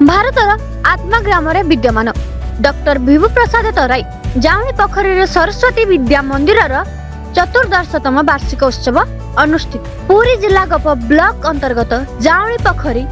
भारतर आत्मा ग्राम विद्यमान डॉक्टर विभु प्रसाद तराई जाउनी पोखरी सरस्वती विद्या मंदिर चतुर्दशतम वार्षिक उत्सव अनुष्ठित। पुरी जिला गप ब्लॉक अंतर्गत जाउनी पोखरी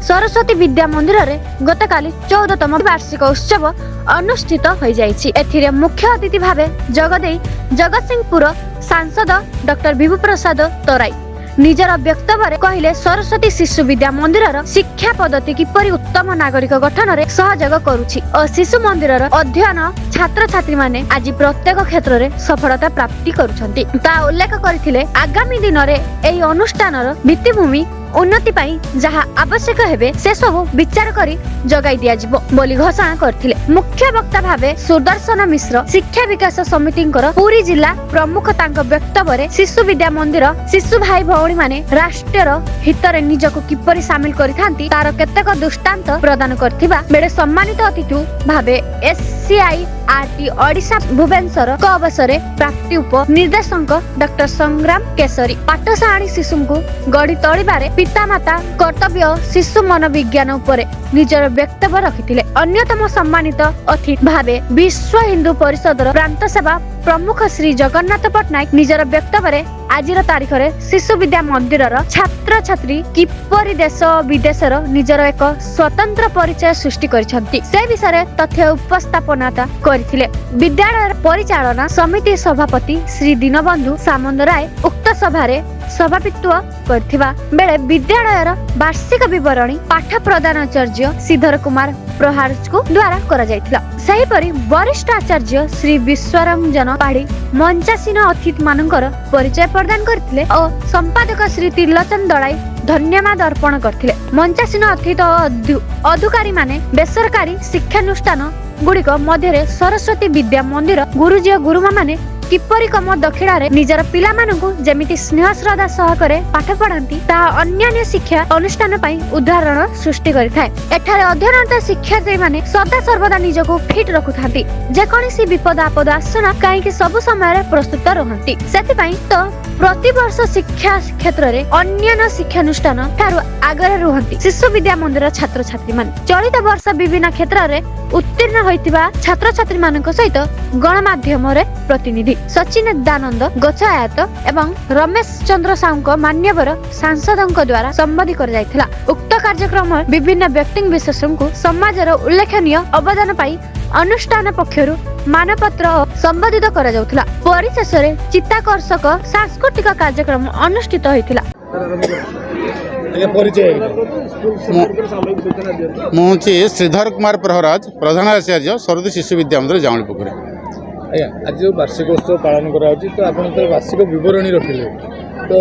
सरस्वती विद्या मंदिर रे गतकाली 14तम वार्षिक उत्सव अनुष्ठित हो जाइछि। एथिरे मुख्य अतिथि भावे जगदेई जगतसिंहपुर सांसद डॉक्टर विभु प्रसाद तराई निजर वक्तव्य कहले सरस्वती शिशु विद्या मंदिर शिक्षा पद्धति किपरि उत्तम नागरिक गठन में सहयोग करुछि और शिशु मंदिर अध्ययन छात्र छात्री माने आज प्रत्येक क्षेत्र में सफलता प्राप्ति करुछन्ति ता उल्लेख करथिले। आगामी दिन में एही अनुष्ठान भित्तिभूमि उन्नति पाई जहाँ आवश्यक हेबे से सब विचार करी जगाई दिया जिवो बोली घोषणा करथिले। मुख्य वक्ता भावे सुदर्शन मिश्र शिक्षा विकास समिति पुरी जिला प्रमुख तांक वक्तव्य शिशु विद्या मंदिर शिशु भाई भौणी माने राष्ट्र हित रे निजको किपरि शामिल करिथांती तार केतेक दृष्टांत प्रदान करथिबा बेले सम्मानित अतिथि भावे एससीआई आरटी ओडिशा भुवनेश्वर को अवसर प्राप्ति उप निर्देशक डॉक्टर संग्राम केसरी पाठशाणी शिशु को गढ़ी तोड़बारे पितामाता कर्तव्य शिशु मनोविज्ञान उपरे निजर वक्तव्य रखिथिले। अन्यतम सम्मानित अतिथि भावे विश्व हिंदू परिषद प्रांत सेवा प्रमुख श्री जगन्नाथ पट्टनायक निजर वक्तव्य आजिर तारीख रे शिशु विद्या मंदिर छात्र छात्री किपरि देश विदेशर निजर एक स्वतंत्र परिचय सृष्टि करिसंती से विषय तथ्य उपस्थापनता करथिले। विद्यालय परिचालना समिति सभापति श्री दीनबंधु सामंतराय उक्त सभा रे सभापतित्व करथिबा बेले विद्यालयर वार्षिक विवरणी पाठ प्रधानाचार्य श्रीधर कुमार प्रहार को द्वारा करा जायतिला। सही परि वरिष्ठ आचार्य श्री विश्वरंजन पाढ़ी मंचासीन अतिथि मानकर परिचय प्रदान करथिले और संपादक श्री त्रिलोचन दलाई धन्यवाद अर्पण करथिले। मंचासीन अतिथि अधिकारी माने बेसरकारी शिक्षानुष्ठान गुड़िक मध्य सरस्वती विद्या मंदिर गुरुजी और गुरुमा माने किपरि कम दक्षिणा रे निजर पिला मानकु जेमिति स्नेह श्रद्धा सहकारे पाठ पढ़ांती ताहा अन्य शिक्षा अनुष्ठान पई उदाहरण सृष्टि करिथाय। एठारे अध्ययनरत शिक्षार्थी माने सदा सर्वदा निजको फिट रखुथांती जेकोसी विपद आपद आसना काहेकि सब समय रे प्रस्तुत रहंती। सेति पई तो प्रति वर्ष शिक्षा क्षेत्र रे अन्य शिक्षानुष्ठान ठारू आगरे रुहंती शिशु विद्या मंदिर छात्र छात्री माने। चलित वर्ष विभिन्न क्षेत्र रे उत्तीर्ण होइतिबा छात्र छात्री मानक सहित गणमाध्यम रे प्रतिनिधि सचिन दानंद गोचायात एवं रमेश चंद्र साहू मान्यवर सांसदों द्वारा संबोधित कर जायथिला। उक्त कार्यक्रम विभिन्न व्यक्ति विशेषों को समाजर उल्लेखनीय अवदान पाई अनुष्ठान पक्षरु मानपत्र संबोधित करा जाउथिला। परिशेष रे चित्ताकर्षक सांस्कृतिक कार्यक्रम अनुष्ठित होइथिला। मुझे श्रीधर कुमार प्रहराज प्रधान आचार्य सरस्वती शिशु विद्या मंदिर जाउनी पोखरी। आज जो वार्षिक उत्सव पालन करा तो आप वार्षिक विवरणी रखिले तो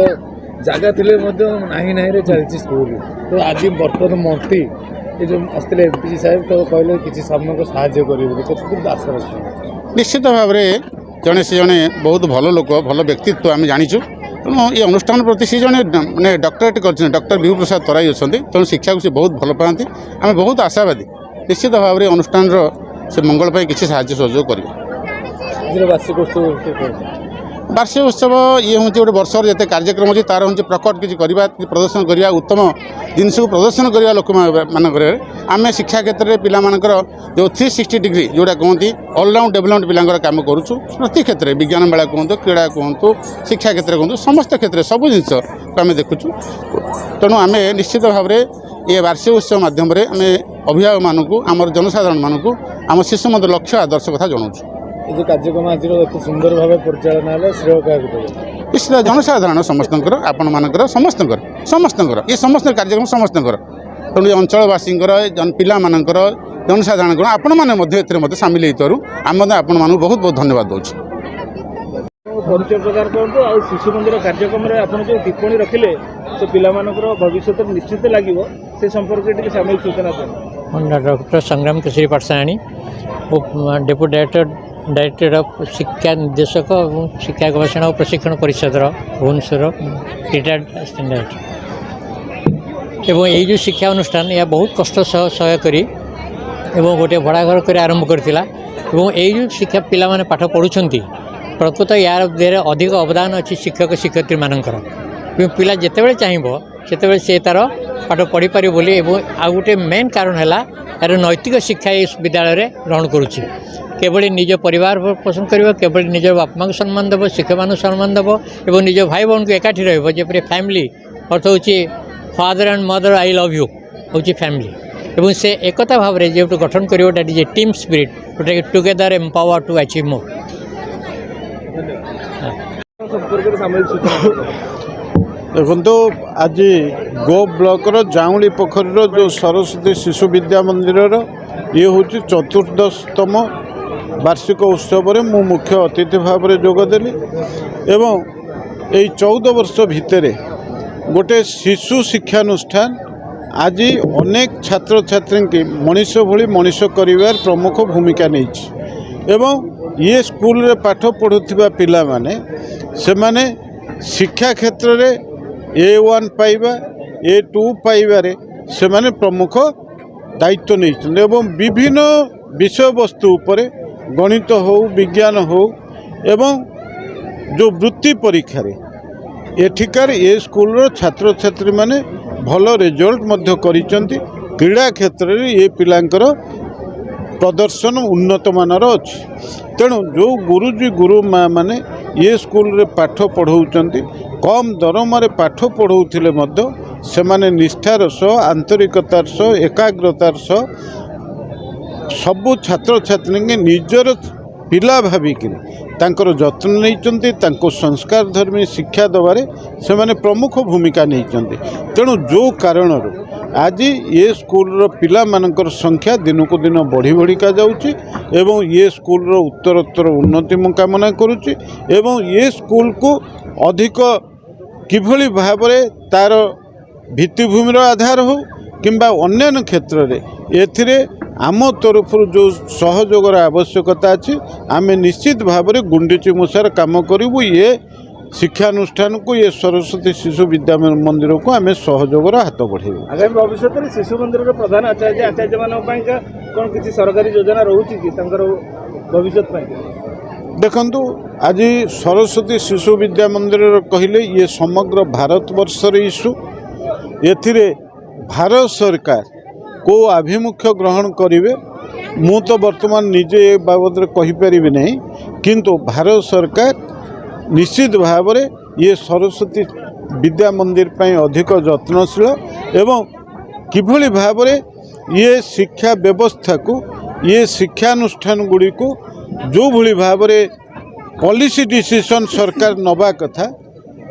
जगह थिले ना चलती स्कूल तो आज बर्तमान मंत्री ये जो आसते एमपी साहेब तो कहले किसी समय को साहाय्य करेंगे आशा रखी निश्चित भाव में जड़े से जड़े बहुत भल लोक भल व्यक्तित्व आम जाचु तेणु ये अनुष्ठान प्रति सी जड़े मैंने डॉक्टरेट कर डॉक्टर विभु प्रसाद तराई अच्छा तेणु शिक्षा को सी बहुत भल पाती आम बहुत आशावादी निश्चित भाव में अनुष्ठान से मंगल किसी साहाय्य सहयोग करेंगे। वार्षिक उत्सव ये हूँ गोटे वर्ष जिते कार्यक्रम अच्छी तार हूँ प्रकट किसी प्रदर्शन करवा उत्तम जिनस को प्रदर्शन करवा लोक मानक आम शिक्षा क्षेत्र में पिलामानकर जो 360 डिग्री जोड़ा कहते ऑलराउंड डेवलपमेंट पिलांकर काम करूँ प्रति क्षेत्र में विज्ञान मेला कहतु क्रीड़ा कहतु शिक्षा क्षेत्र कहतु समस्त क्षेत्र सब जिनस आम देखुचु तेणु आम निश्चित भाव में ये वार्षिक उत्सव माध्यम आम अभिभावक मानक आम जनसाधारण मानक आम शिशु मंदिर लक्ष्य आदर्श कथा जनाऊँ। ये कार्यक्रम आज सुंदर भाव परिचालन है श्रेय क्या निश्चित जनसाधारण समस्त आपण मानकर समस्त ये समस्त कार्यक्रम समस्त तेणु ये अंचलवासी पिला मानकर जनसाधारण आपण मैंने सामिल होता आम आपण मानक बहुत बहुत धन्यवाद दूँ। परिचय प्रदान करूँ आ शिशु मंदिर कार्यक्रम आपड़ जो टिप्पणी रखिले तो पिलामानकर भविष्य निश्चित लगे से संपर्क सामयिक सूचना डॉक्टर संग्राम केसरी पाठशाणी डेपुटी डायरेक्टर ऑफ शिक्षा निर्देशक और शिक्षा गवेषणा और प्रशिक्षण परिषद भुवनेश्वर रिटायर्ड स्टैंडर्ड एवं यही जो शिक्षा अनुष्ठान यह बहुत कष्ट सह करी गोटे भड़ा घर कर आरंभ करथिला एवं यही जो शिक्षा पिला माने पाठ पढ़ुछंती प्रकृत यार देहरे अधिक अवदान अच्छी शिक्षक शिक्षयित्री मानकर पिला जितेबाला चाहिए से तार पाठ पढ़ी पार बोली आ गोटे मेन कारण है यार नैतिक शिक्षा ये विद्यालय में ग्रहण करुच्ची केवल निज परिवार पोषण कर केवल निज बापा को सम्मान देव शिक्षक मान सम्मान देव और निज भाई बहन को एकाठी रही फैमिली अर्थ हूँ father and mother I love you हूँ फैमिली एवं से एकता भाव में जो गठन कर that is a team spirit जोटा together empower to achieve more. देखो आज गो ब्लॉकर जाऊली पोखरी जो सरस्वती शिशु विद्या मंदिर ये हूँ 14तम वार्षिक उत्सव मु मुख्य अतिथि भाव में जोगदेली एवं यही 14 वर्ष भितर गोटे शिशु शिक्षानुष्ठान आज अनेक छात्र छात्री की मनीष भली मनीष कर प्रमुख भूमिका नहीं एवं ये स्कूल रे पाठ पढ़ुवा पिला माने से माने शिक्षा क्षेत्र में A1 पाइबा A2 पाइबारे से माने प्रमुख दायित्व नहीं एवं विभिन्न विषय वस्तु उपरे गणित हो विज्ञान हो एवं जो वृत्ति परीक्षा रे एठिकार ये स्कूल रो छात्र छात्री माने भल रिजल्ट मध्य करिसेंती क्रीड़ा क्षेत्र रे ये पिलांकर प्रदर्शन उन्नत मानर अच्छी तेणु जो गुरुजी गुरु माँ माने ये स्कूल रे पाठ पढ़ाऊँच कम दरमार पाठ पढ़ाऊले से माने निष्ठार सह आंतरिकतार सह एकाग्रतार सह सबू छात्र छात्री के निजर पिला भाविक तांकर जत्न नहीं संस्कार धर्मी शिक्षा दबारे से माने प्रमुख भूमिका नहीं तेणु जो कारण आज ये स्कूल पिला मानकर संख्या दिन को दिन बढ़ी बढ़िका जाऊँगी एवं ये स्कूल उत्तरोत्तर उन्नति मु कामना करुच्ची एवं ये स्कूल को अधिक किभली भाव तार भित्तिभूमिर आधार हो किंबा अन्य क्षेत्र में एथिरे आम तरफ जो सहयोगर आवश्यकता अच्छी आम निश्चित भाव में गुंडीची मूषार काम करूँ ये शिक्षानुष्ठान को ये सरस्वती शिशु विद्या मंदिर को आम सहयोगर हाथ बढ़ेबू। आगामी भविष्य में शिशु मंदिर प्रधान आचार्य आचार्य मान कौन किसी सरकारी योजना रोचे कि भविष्य देखु आज सरस्वती शिशु विद्या मंदिर कहले ये समग्र भारतवर्षर इश्यू एथिरे भारत सरकार को आभिमुख्य ग्रहण करेंगे मु तो वर्तमान निजे बाबद कहीपर नहीं किंतु भारत सरकार निश्चित भाव में ये सरस्वती विद्या मंदिर पर अधिक जत्नशील एवं किभली भाव में ये शिक्षा व्यवस्था को ये शिक्षानुष्ठान गुड़ी को जो भली भाव में पॉलिसी डिसीजन सरकार नवा कथा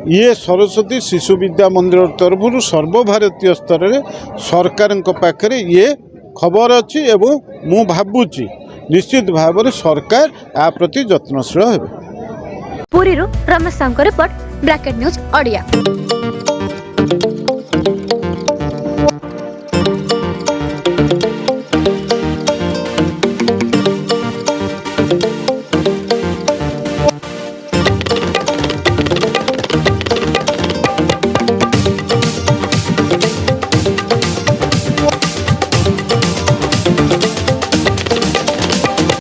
ये सरस्वती शिशु विद्या मंदिर तरफ सर्वभारतीय स्तर में सरकार पाखे ये खबर अच्छी एवं मु भावुची निश्चित भाव में सरकार आ प्रति जत्नशील हेबे। Puri Ramesh report bracket news Odia.